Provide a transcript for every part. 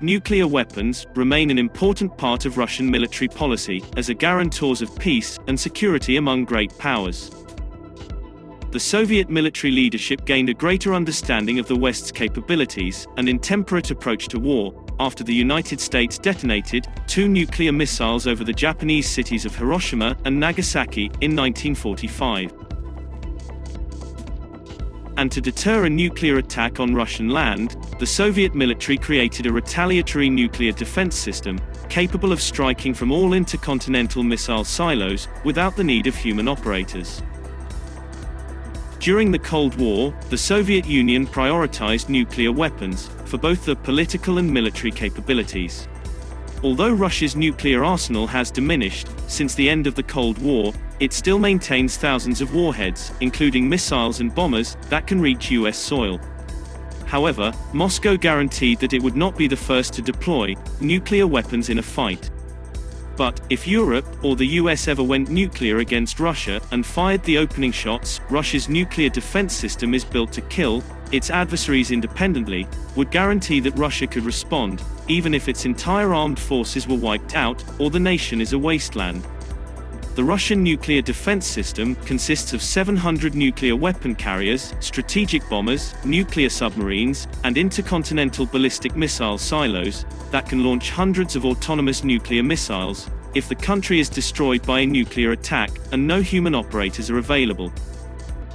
nuclear weapons remain an important part of Russian military policy, as a guarantors of peace and security among great powers. The Soviet military leadership gained a greater understanding of the West's capabilities and intemperate approach to war, after the United States detonated 2 nuclear missiles over the Japanese cities of Hiroshima and Nagasaki in 1945. And to deter a nuclear attack on Russian land, the Soviet military created a retaliatory nuclear defense system, capable of striking from all intercontinental missile silos, without the need of human operators. During the Cold War, the Soviet Union prioritized nuclear weapons, for both their political and military capabilities. Although Russia's nuclear arsenal has diminished since the end of the Cold War, it still maintains thousands of warheads, including missiles and bombers, that can reach US soil. However, Moscow guaranteed that it would not be the first to deploy nuclear weapons in a fight. But, if Europe or the US ever went nuclear against Russia and fired the opening shots, Russia's nuclear defense system is built to kill its adversaries independently, would guarantee that Russia could respond, even if its entire armed forces were wiped out, or the nation is a wasteland. The Russian nuclear defense system consists of 700 nuclear weapon carriers, strategic bombers, nuclear submarines, and intercontinental ballistic missile silos that can launch hundreds of autonomous nuclear missiles if the country is destroyed by a nuclear attack and no human operators are available.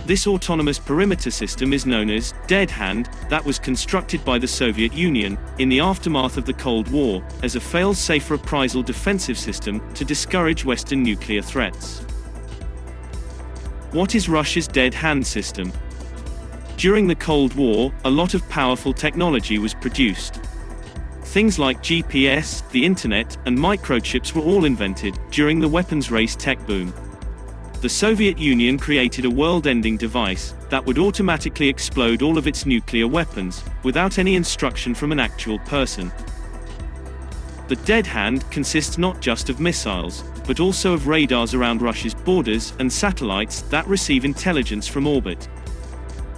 This autonomous perimeter system is known as Dead Hand, that was constructed by the Soviet Union in the aftermath of the Cold War as a fail-safe reprisal defensive system to discourage Western nuclear threats. What is Russia's Dead Hand system? During the Cold War, a lot of powerful technology was produced. Things like GPS, the internet, and microchips were all invented during the weapons race tech boom. The Soviet Union created a world-ending device that would automatically explode all of its nuclear weapons, without any instruction from an actual person. The Dead Hand consists not just of missiles, but also of radars around Russia's borders and satellites that receive intelligence from orbit.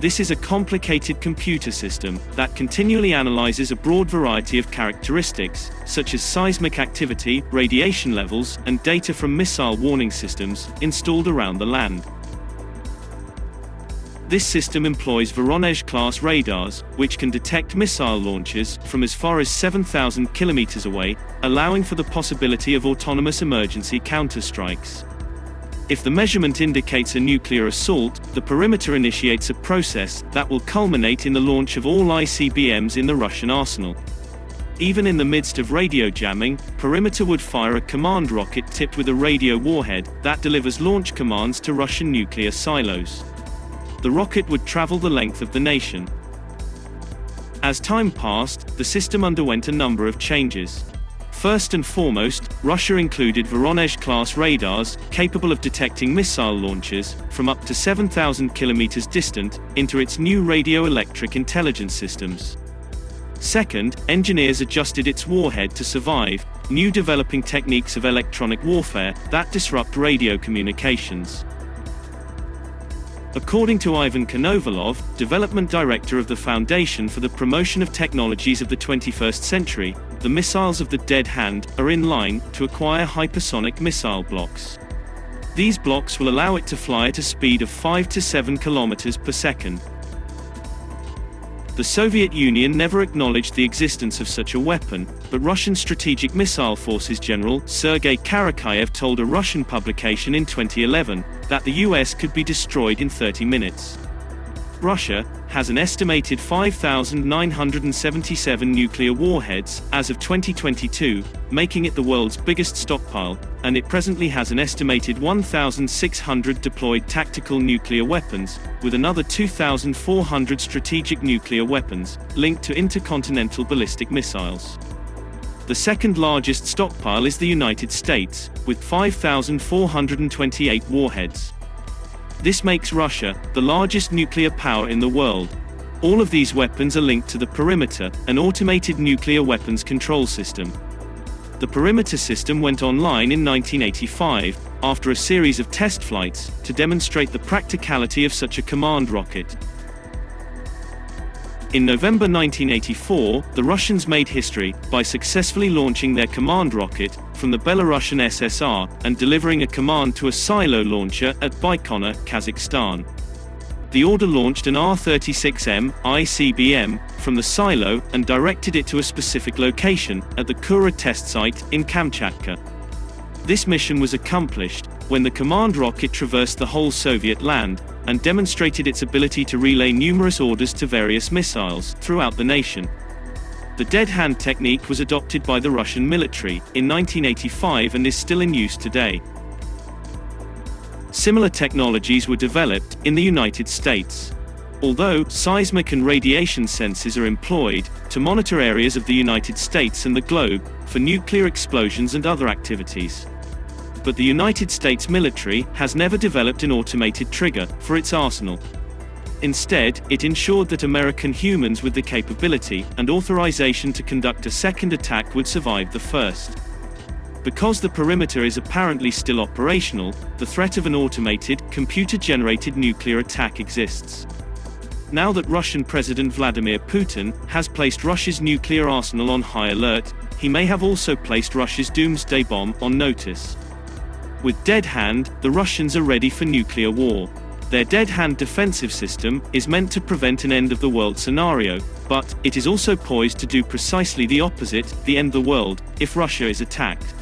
This is a complicated computer system that continually analyzes a broad variety of characteristics, such as seismic activity, radiation levels, and data from missile warning systems installed around the land. This system employs Voronezh-class radars, which can detect missile launches from as far as 7,000 kilometers away, allowing for the possibility of autonomous emergency counterstrikes. If the measurement indicates a nuclear assault, the perimeter initiates a process that will culminate in the launch of all ICBMs in the Russian arsenal. Even in the midst of radio jamming, perimeter would fire a command rocket tipped with a radio warhead that delivers launch commands to Russian nuclear silos. The rocket would travel the length of the nation. As time passed, the system underwent a number of changes. First and foremost, Russia included Voronezh-class radars, capable of detecting missile launches from up to 7,000 kilometers distant, into its new radioelectric intelligence systems. Second, engineers adjusted its warhead to survive new developing techniques of electronic warfare that disrupt radio communications. According to Ivan Konovalov, development director of the Foundation for the Promotion of Technologies of the 21st Century, the missiles of the Dead Hand are in line to acquire hypersonic missile blocks. These blocks will allow it to fly at a speed of 5 to 7 kilometers per second. The Soviet Union never acknowledged the existence of such a weapon, but Russian Strategic Missile Forces General Sergei Karakayev told a Russian publication in 2011 that the US could be destroyed in 30 minutes. Russia has an estimated 5,977 nuclear warheads as of 2022, making it the world's biggest stockpile, and it presently has an estimated 1,600 deployed tactical nuclear weapons, with another 2,400 strategic nuclear weapons linked to intercontinental ballistic missiles. The second largest stockpile is the United States, with 5,428 warheads. This makes Russia the largest nuclear power in the world. All of these weapons are linked to the Perimeter, an automated nuclear weapons control system. The Perimeter system went online in 1985, after a series of test flights, to demonstrate the practicality of such a command rocket. In November 1984, the Russians made history by successfully launching their command rocket from the Belarusian SSR and delivering a command to a silo launcher at Baikonur, Kazakhstan. The order launched an R-36M ICBM from the silo and directed it to a specific location at the Kura test site in Kamchatka. This mission was accomplished when the command rocket traversed the whole Soviet land and demonstrated its ability to relay numerous orders to various missiles throughout the nation. The dead hand technique was adopted by the Russian military in 1985 and is still in use today. Similar technologies were developed in the United States. Although seismic and radiation sensors are employed to monitor areas of the United States and the globe for nuclear explosions and other activities. But the United States military has never developed an automated trigger for its arsenal. Instead, it ensured that American humans with the capability and authorization to conduct a second attack would survive the first. Because the perimeter is apparently still operational, the threat of an automated, computer-generated nuclear attack exists. Now that Russian President Vladimir Putin has placed Russia's nuclear arsenal on high alert, he may have also placed Russia's doomsday bomb on notice. With Dead Hand, the Russians are ready for nuclear war. Their Dead Hand defensive system is meant to prevent an end-of-the-world scenario, but it is also poised to do precisely the opposite, the end the world, if Russia is attacked.